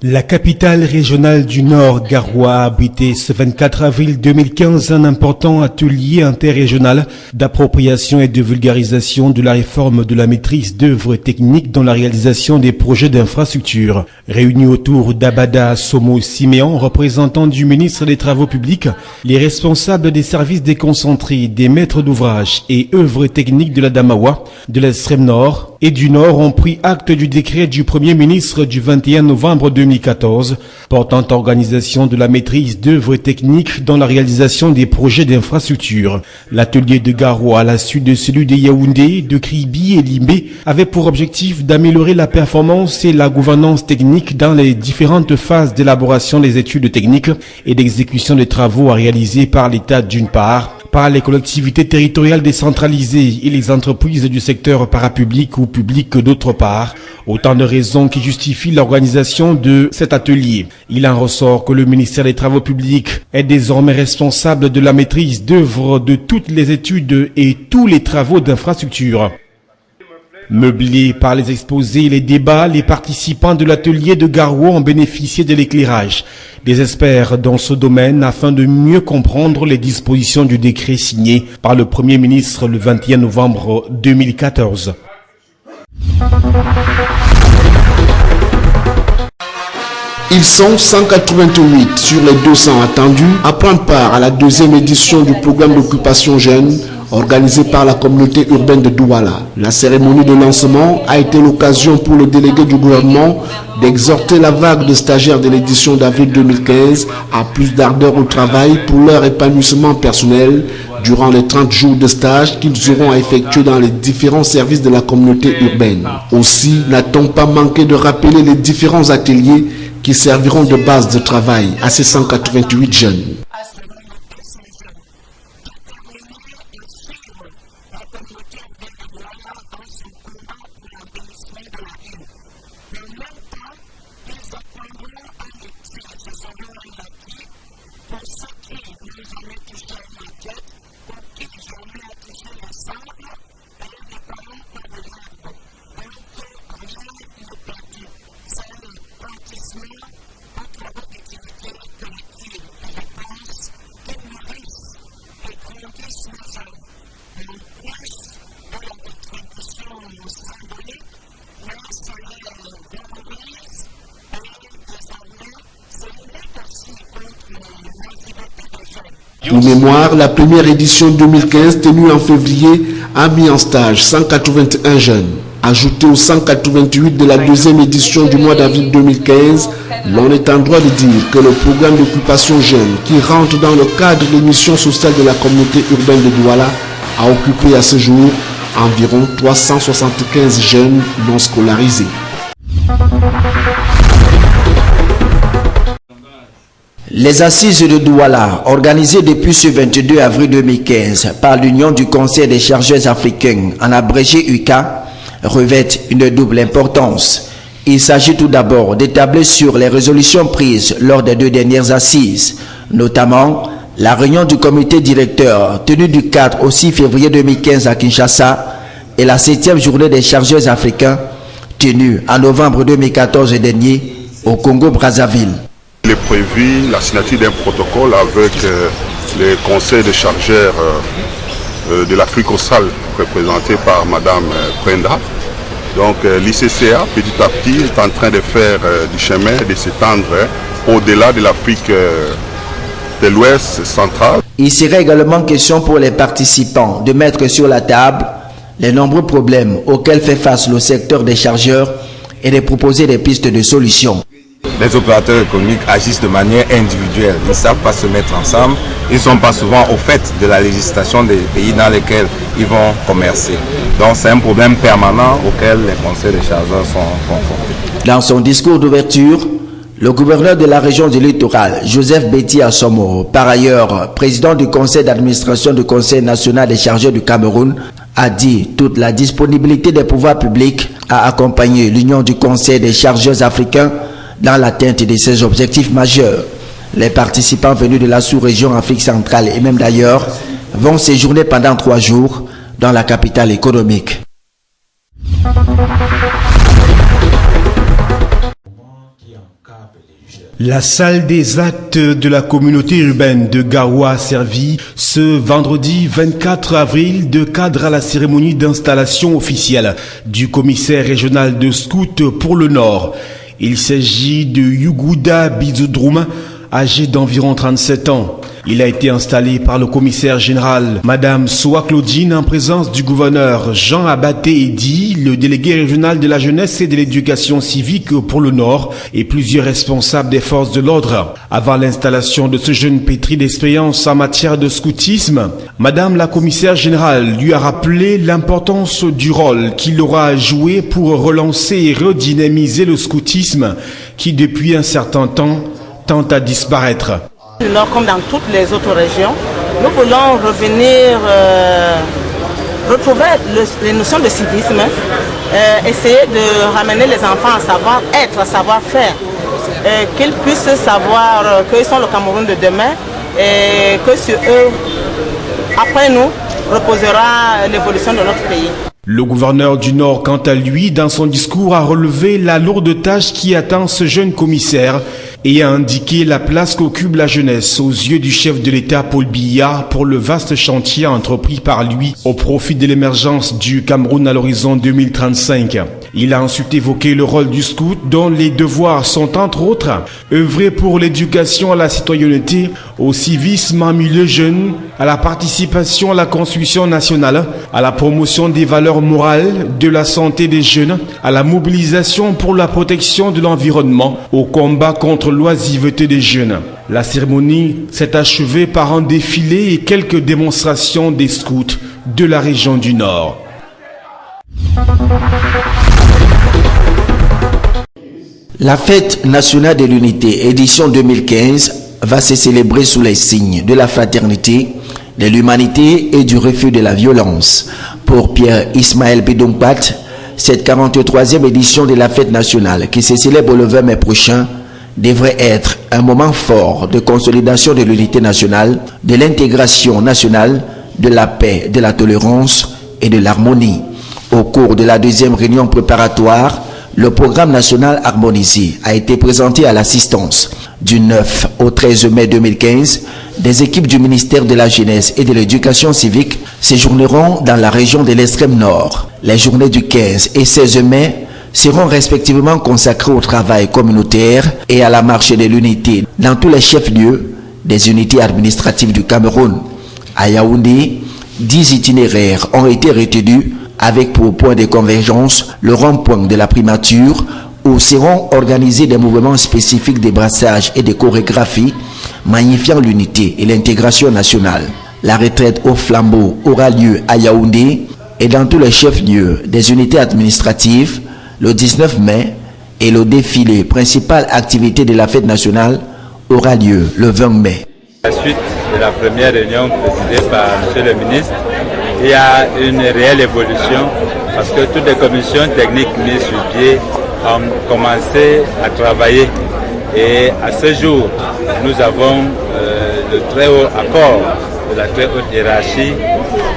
La capitale régionale du Nord, Garoua, a abrité ce 24 avril 2015 un important atelier interrégional d'appropriation et de vulgarisation de la réforme de la maîtrise d'œuvres techniques dans la réalisation des projets d'infrastructure. Réunis autour d'Abada Somo Siméon, représentant du ministre des Travaux publics, les responsables des services déconcentrés, des maîtres d'ouvrage et œuvres techniques de la Damawa, de l'extrême nord et du Nord ont pris acte du décret du Premier ministre du 21 novembre 2014 portant organisation de la maîtrise d'œuvres techniques dans la réalisation des projets d'infrastructure. L'atelier de Garoua, à la suite de celui de Yaoundé, de Kribi et Limbe, avait pour objectif d'améliorer la performance et la gouvernance technique dans les différentes phases d'élaboration des études techniques et d'exécution des travaux à réaliser par l'État d'une part, par les collectivités territoriales décentralisées et les entreprises du secteur parapublic ou public d'autre part. Autant de raisons qui justifient l'organisation de cet atelier. Il en ressort que le ministère des Travaux publics est désormais responsable de la maîtrise d'œuvre de toutes les études et tous les travaux d'infrastructure. Meublés par les exposés et les débats, les participants de l'atelier de Garoua ont bénéficié de l'éclairage des experts dans ce domaine afin de mieux comprendre les dispositions du décret signé par le Premier ministre le 21 novembre 2014. Ils sont 188 sur les 200 attendus à prendre part à la deuxième édition du programme d'occupation jeune organisé par la communauté urbaine de Douala. La cérémonie de lancement a été l'occasion pour le délégué du gouvernement d'exhorter la vague de stagiaires de l'édition d'avril 2015 à plus d'ardeur au travail pour leur épanouissement personnel durant les 30 jours de stage qu'ils auront à effectuer dans les différents services de la communauté urbaine. Aussi, n'a-t-on pas manqué de rappeler les différents ateliers qui serviront de base de travail à ces 188 jeunes. Pour mémoire, la première édition 2015 tenue en février a mis en stage 181 jeunes. Ajouté aux 188 de la deuxième édition du mois d'avril 2015, l'on est en droit de dire que le programme d'occupation jeune qui rentre dans le cadre des missions sociales de la communauté urbaine de Douala a occupé à ce jour environ 375 jeunes non scolarisés. Les assises de Douala, organisées depuis ce 22 avril 2015 par l'Union du Conseil des chargeurs africains, en abrégé UCA, revêtent une double importance. Il s'agit tout d'abord d'établir sur les résolutions prises lors des 2 dernières assises, notamment la réunion du comité directeur tenue du 4 au 6 février 2015 à Kinshasa et la 7e journée des chargeurs africains tenue en novembre 2014 dernier au Congo-Brazzaville. Il est prévu la signature d'un protocole avec les conseils de chargeurs de l'Afrique australe représenté par Madame Prenda. Donc l'ICCA petit à petit est en train de faire du chemin, de s'étendre au-delà de l'Afrique de l'Ouest central. Il serait également question pour les participants de mettre sur la table les nombreux problèmes auxquels fait face le secteur des chargeurs et de proposer des pistes de solutions. Les opérateurs économiques agissent de manière individuelle, ils ne savent pas se mettre ensemble, ils ne sont pas souvent au fait de la législation des pays dans lesquels ils vont commercer. Donc c'est un problème permanent auquel les conseils des chargeurs sont confrontés. Dans son discours d'ouverture, le gouverneur de la région du littoral, Joseph Betty Assomo, par ailleurs président du conseil d'administration du Conseil national des chargeurs du Cameroun, a dit toute la disponibilité des pouvoirs publics à accompagner l'Union du Conseil des chargeurs africains dans l'atteinte de ses objectifs majeurs. Les participants venus de la sous-région Afrique centrale et même d'ailleurs vont séjourner pendant 3 jours dans la capitale économique. Qui est en cas La salle des actes de la communauté urbaine de Garoua a servi ce vendredi 24 avril de cadre à la cérémonie d'installation officielle du commissaire régional de scout pour le Nord. Il s'agit de Yuguda Bizudrum, âgé d'environ 37 ans. Il a été installé par le commissaire général Madame Soa Claudine en présence du gouverneur Jean Abaté Edi, le délégué régional de la jeunesse et de l'éducation civique pour le Nord et plusieurs responsables des forces de l'ordre. Avant l'installation de ce jeune pétri d'expérience en matière de scoutisme, Madame la commissaire générale lui a rappelé l'importance du rôle qu'il aura à jouer pour relancer et redynamiser le scoutisme qui depuis un certain temps tend à disparaître. Nord, comme dans toutes les autres régions, nous voulons revenir retrouver les notions de civisme, essayer de ramener les enfants à savoir être, à savoir faire, qu'ils puissent savoir qu'ils sont le Cameroun de demain et que sur eux, après nous, reposera l'évolution de notre pays. Le gouverneur du Nord, quant à lui, dans son discours, a relevé la lourde tâche qui attend ce jeune commissaire et a indiqué la place qu'occupe la jeunesse aux yeux du chef de l'État Paul Biya pour le vaste chantier entrepris par lui au profit de l'émergence du Cameroun à l'horizon 2035. Il a ensuite évoqué le rôle du scout dont les devoirs sont entre autres œuvrer pour l'éducation à la citoyenneté, au civisme en milieu jeune, à la participation à la construction nationale, à la promotion des valeurs morales, de la santé des jeunes, à la mobilisation pour la protection de l'environnement, au combat contre l'oisiveté des jeunes. La cérémonie s'est achevée par un défilé et quelques démonstrations des scouts de la région du Nord. La fête nationale de l'unité édition 2015 va se célébrer sous les signes de la fraternité, de l'humanité et du refus de la violence. Pour Pierre Ismaël Bidongpat, cette 43e édition de la fête nationale qui se célèbre le 20 mai prochain devrait être un moment fort de consolidation de l'unité nationale, de l'intégration nationale, de la paix, de la tolérance et de l'harmonie. Au cours de la deuxième réunion préparatoire, le programme national harmonisé a été présenté à l'assistance. Du 9 au 13 mai 2015, des équipes du ministère de la Jeunesse et de l'Éducation civique séjourneront dans la région de l'extrême nord. Les journées du 15 et 16 mai seront respectivement consacrées au travail communautaire et à la marche de l'unité dans tous les chefs-lieux des unités administratives du Cameroun. À Yaoundé, 10 itinéraires ont été retenus avec pour point de convergence le rond-point de la primature où seront organisés des mouvements spécifiques de brassage et de chorégraphie magnifiant l'unité et l'intégration nationale. La retraite au flambeau aura lieu à Yaoundé et dans tous les chefs-lieux des unités administratives le 19 mai et le défilé, principale activité de la fête nationale, aura lieu le 20 mai. À la suite de la première réunion présidée par M. le ministre, il y a une réelle évolution parce que toutes les commissions techniques mises sur pied ont commencé à travailler et à ce jour, nous avons le très haut accord de la très haute hiérarchie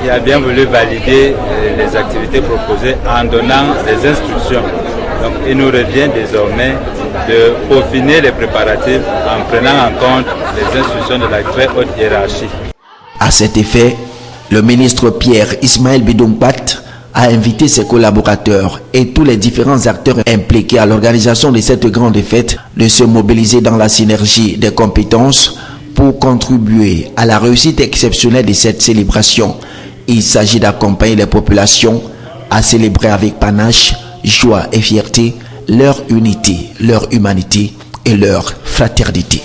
qui a bien voulu valider les activités proposées en donnant des instructions. Donc il nous revient désormais de peaufiner les préparatifs en prenant en compte les instructions de la très haute hiérarchie. À cet effet, le ministre Pierre Ismaël Bidongpat a invité ses collaborateurs et tous les différents acteurs impliqués à l'organisation de cette grande fête de se mobiliser dans la synergie des compétences pour contribuer à la réussite exceptionnelle de cette célébration. Il s'agit d'accompagner les populations à célébrer avec panache, joie et fierté leur unité, leur humanité et leur fraternité.